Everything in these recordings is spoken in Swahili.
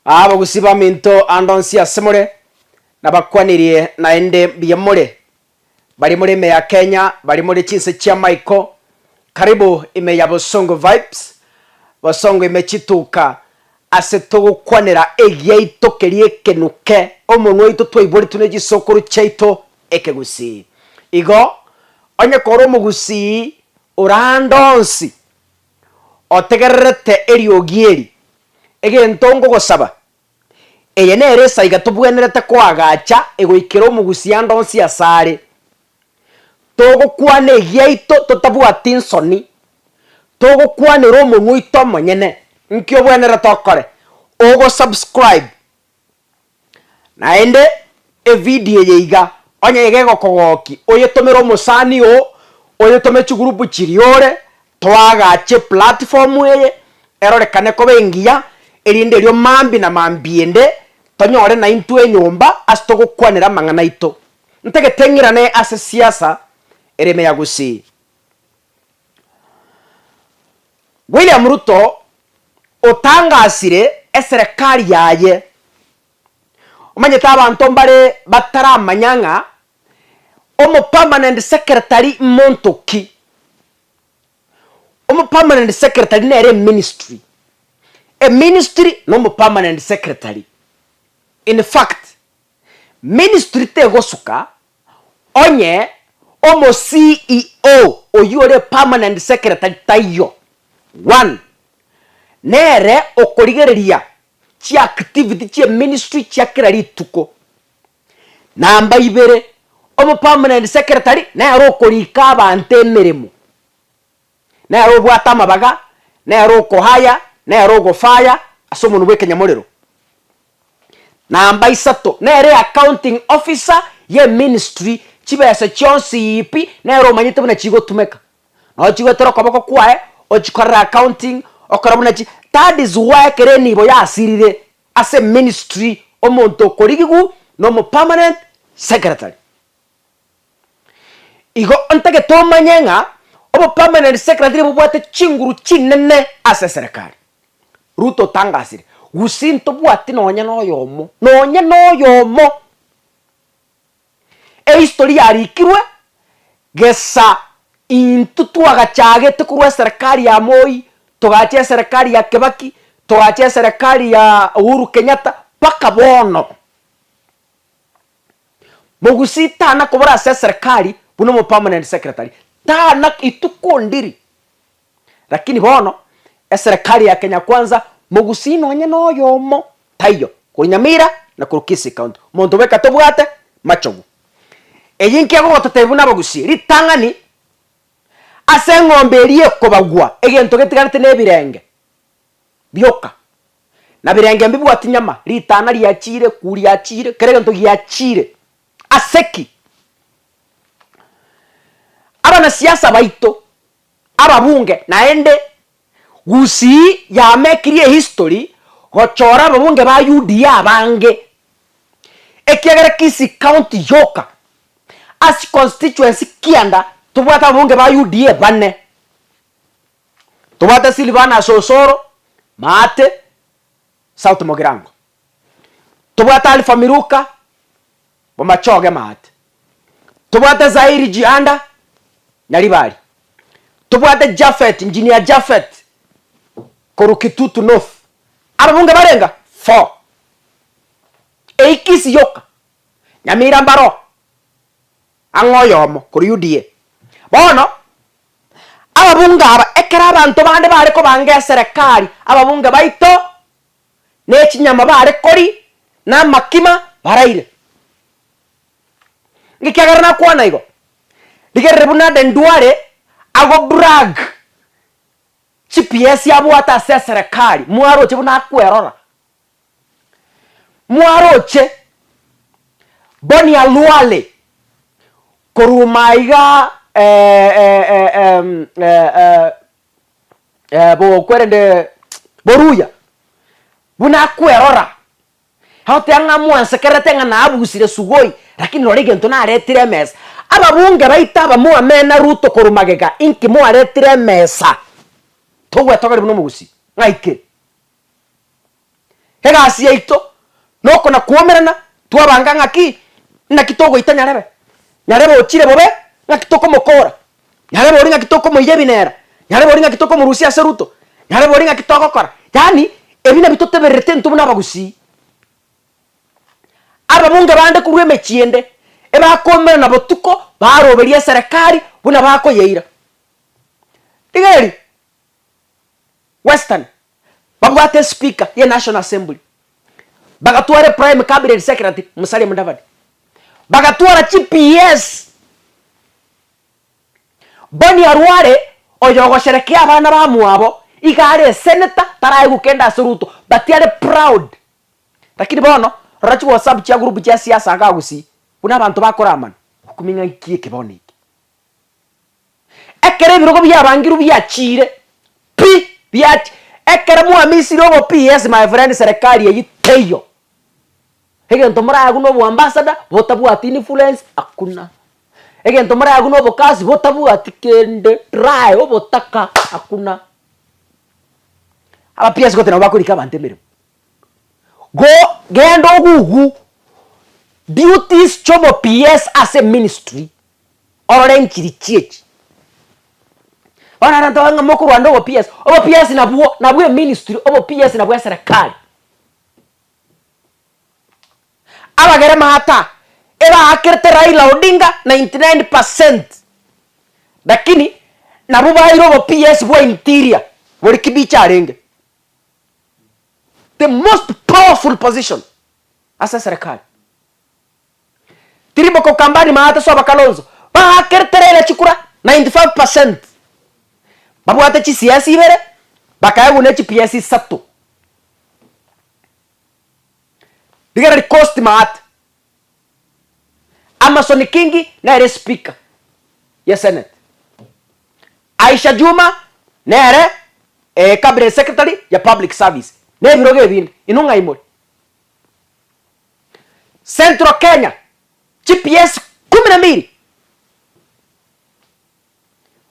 abo gusiba minto andonsi asemore nabakwanirie naende biyamore bari muri me ya Kenya, bari muri chinse cha Michael. Karibu ime ya Bosongo Vibes. Bosongo imechituka ase tugukwanira egiaito kerie kenuke omunwe itu twaibori tuneji sokuru chaito ekegusi igo onye koro mugusi urandonsi otegererete eriogieri egentongo gosaba eye nere saiga tubwenerete kwagacha egoikero mugusi andonsi asare togo kwane egiaito totabwa tinsoni togo kwane romo muito monyene nkyo bwenera tokore ogo subscribe naende e video yeiga onye yegego kogoki oyetomero musani oyetome chigurupu chiriore twagache platform eye erorekane ko bengia erinde ryo mambi na mambiende tonyore na intu enyomba astogo kwanera mangana ito ntegetengirane ase siasa ereme yagusi William Ruto otangasire eserekari yaye omanyete abantu mbare bataramanyanga omo permanent secretary Montoki omo permanent secretary nere ministry a ministry no mo permanent secretary. In fact ministry te gosuka onye omo CEO oyore permanent secretary tayo one nere okorigereria chi activity chi ministry chi akirari tuko namba ibere omo permanent secretary nere okorika abantu emeremo nere obwata mabaga nere okohaya nere ogofaya asomuntu bwekenya morero namba isato nere accounting officer ye ministry chibese chonsi ipi nere omanyite buna chigo tumeka no chigo tero koboko kwae ochikora accounting okora chi. That is why kereni bo yasirire as a ministry omonto korigigu no mo permanent secretary igo ontake to manyenga obo permanent secretary bo bwate chinguru chinene ase serikali Ruto tangasire gusinto bwate nonya noyomo e history yari kirwe gesa intutu agachagete kurwa serikali ya Moi tugachia serikali ya Kibaki tugachia serikali ya Uhuru Kenyatta paka bono mugusi tana kubura se serikali buno mo permanent secretary tana itukondiri lakini bono serikali ya Kenya kwanza mugusi nonye noyomo tayo kunyamira na kurukisi count muntu beka tobwate machogu eyinke go totebuna bagusi ritangani ase ng'ombe erie kobagwa egento getigarete nebirenge bioka na birenge mbibwati nyama ritana riachire kuriachire keregento giachire aseki abana siasa baito ababunge naende gusi ya mekirie history gochora ababunge ba UDA bange ekiagera kisi county yoka as constituency kianda tubwata ababunge ba UDA bane tubwata Silvana Sosoro Mate South Mogirango tubwata Alpha Miruka Bomachoge Mate tubwata Zairi Jianda Nyaribari tubwata Jafet Engineer Jafet Korukitutu North ababunge barenga 4 eikisi yoka Nyamira Mbaro angoyomo kuri UDA bono ababunga aba ekera abantu bande bare ko bange serikali ababunga baito nechinyama bare kori na makima baraire ngikyagarana kwana igo digerre buna denduare ago brag GPS yabwata se serikali mwaroche buna kwerora mwaroche boni alwale korumaiga bo kwerende boruya buna kwerora hauti anga mwanse kerete nga na abusire sugoi lakini lorege ntona aretire mesa ababunge baita bamu amena Ruto korumagega inki mu aretire mesa togwe togere buno mugusi ngaike egasi yaito no kona kuomerana twabanga ngaki na kitogo itanya rebe nyarebe ochire bobe ngakitoko mokora nyarebe ori ngakitoko moyebinera nyarebe ori ngakitoko murusia seruto nyarebe ori ngakitoko kora yani ebina bitote berete ntumuna bagusi aba bunga bande kurwe mechiende eba komera na botuko baroberia serikali buna bako yeira igeri Western bagwate speaker ye National Assembly bagatware prime cabinet secretary Musalia Mudavadi bagatwara GPS Boni Arware oyogo sherekea abana ba muabo igare senator taraye gukenda Seruto batiare proud lakini bono rachi WhatsApp cha group cha siasa agagusi kuna abantu bakoramana kuminga ikie kibone iki ekere birogo byabangiru byachire pi byach ekere mu amisi robo PS my friend serikali yiteyo egento mara aguno bu ambassador botabu ati influence akuna egento mara aguno bo kazi botabu ati kende try obotaka akuna aba PS gote na bakurika bantemere go gendo gugu duties chobo PS as a ministry orenchiri chiechi bana nantanga moko Rwanda obo PS nabuo ministry obo PS nabuo serikali abagere mahata eba akerte Raila Odinga 99% lakini nabuo bairo obo PS bo interior bori kibicha arenge the most powerful position as a serikali tiribo ko kambani mahata so abakalonzo ba akerte Raila chikura 95% babu ate chi siasa ibere bakaye ne chi PS satto digara cost mat Amason Kingi na ere speaker ya Senate Aisha Juma na ere cabinet secretary ya public service ne biroge bindi inunga imori Central Kenya chi PS 12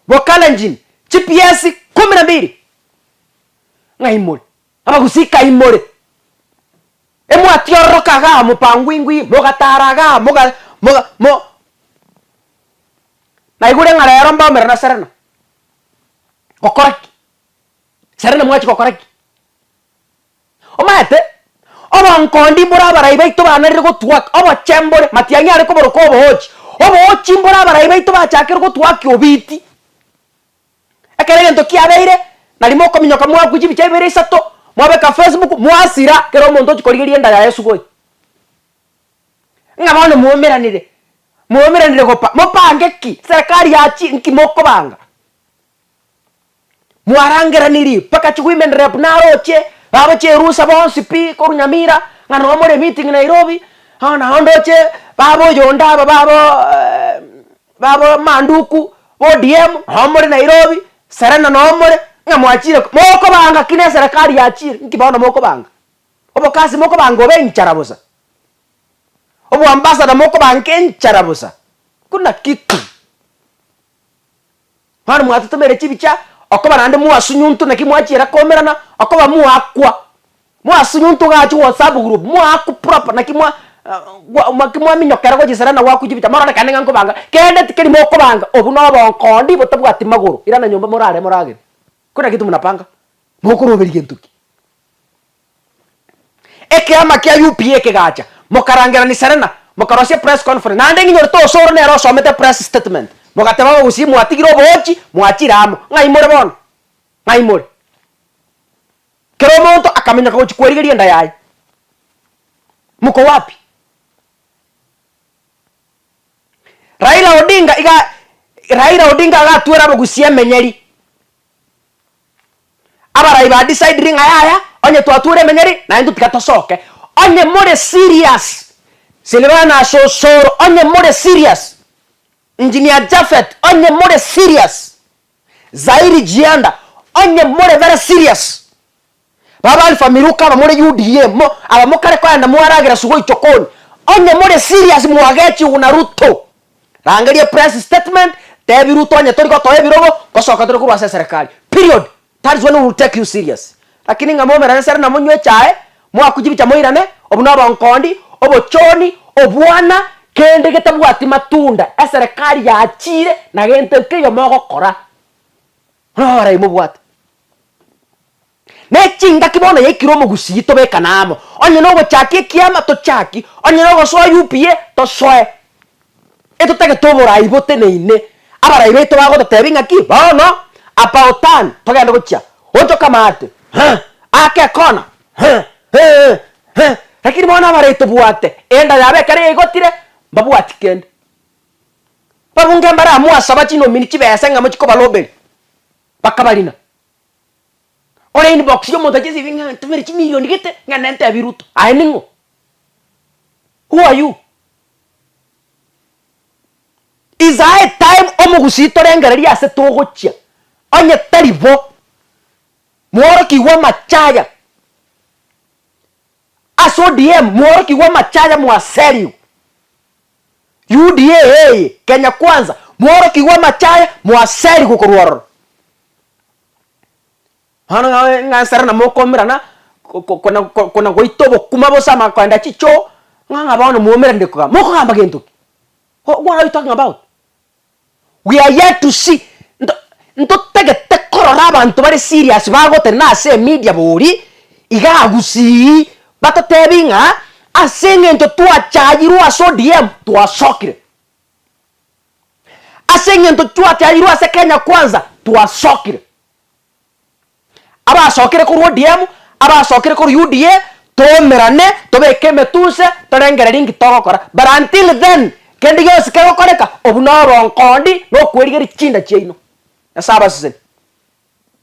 Bokalenjin GPS 12 ngaimole abagusika imole emu atiorokaga mupangwingwi mogataraga moga na igure ngarero mbamera na serena kokoraki serena mwachi kokoraki omate oba nkondi mbora baraiba ito banarire gotwaka oba chembore matiangi ari koboro kobo hochi oba ochi mbora baraiba ito bachakire gotwaka obiti ekere gento kiabeire nalimo kominyoka mwa kujibi chaibere isato mwabeka Facebook mwasira kero muntu chikorigerie nda ya Yesu goi ngabone muomeranire gopa mopange ki serikali yachi nkimoko banga mwarangeraniri paka chigwimen rep naroche babo cherusa bonsi pi korunyamira ngano more meeting Nairobi hana hondoche babo yonda babo manduku ODM homore Nairobi serena nomore ngamwachire moko banga kine serikali yachire nkibona moko banga obo kasi moko banga obencharabusa obo ambassador moko banga encharabusa kuna kitu hano mwatutumere chibicha okoba nande muasunyuntu nakimwachira komerana okoba muasunyuntu gachu WhatsApp group muaku proper nakimwa makimwa minyokera ko gisarana wakujibita marana kanenga ngo banga kende tikiri moko banga obu no bonkondi botabwati maguru irana nyumba morage kuna kitu mnapanga mukuru oberi gentuki eke ama kya UPA ke gacha mokarangera ni serena mokarosya press conference nande nginyo to soro ne ro somete press statement mogateba gusi mwatigiro bochi mwachiramo ngaimore bono ngaimore kero monto akamenya ko chikwerigeria nda yayi muko wapi Raila Odinga agatwera bagusie menyeri abara iba decide ring aya onye twatwere menyeri na ndu tikatosoke onye more serious Silvana Sosoro onye more serious Engineer Jafet onye more serious Zairi Jianda onye more very serious baba Alfa Miruka ba more UDM abamokare kwa nda mwaragira sugo ichokoni onye more serious muagechi unaruto rangalia press statement tebi Ruto onye tori ko toye birogo kosoka tori kurwa serikali period. That is when we will take you serious lakini ngamomera na serena munywe chae mwakujibicha moirane obu no bonkondi obochoni obwana kende getabwati matunda eserikali yachire na gente kiyo mogokora ora imubwate nechinga kibona yekiro omogusi tobeka namo onye no gochaki kiama tochaki onye no gosoa UPA tosoe etotege tobora ibote neine abara ibeto bagototebi ngaki bono apautan togenda gochia ocho kamate ake kona lakini bona bareto buate enda yabe kare igotire babwati kende babunge mbara muasaba chino minichi besenga muchiko balobeli bakabalina ore inbox yo monta chisi vinga tumeri chi milioni gete nganente abiruto ainingo who are you is a time omugusito rengereria ase togochia onye taribo mworo kiwa machaya aso DM mworo kiwa machaya mwaseri UDA Kenya Kwanza mworo kiwa machaya mwaseri kukorworo hana ngansara na mokomera na kona goitobo kumabo sama kwanda chicho nganga baona muomera ndikuga moko gamba gento what are you talking about? We are yet to see ndo tege tekorora abantu bari serious bagote na ase media bori igagusi batotebinga asenge ndo twachayiru aso DM twasokire asenge ndo twachayiru ase Kenya Kwanza twasokire abasokire kuri DM abasokire kuri UDA tomerane tobeke metuse torengere ringi togokora but until then kendi yose kegokoreka obu no ronkondi no kwerigeri chinda cheino asaba sese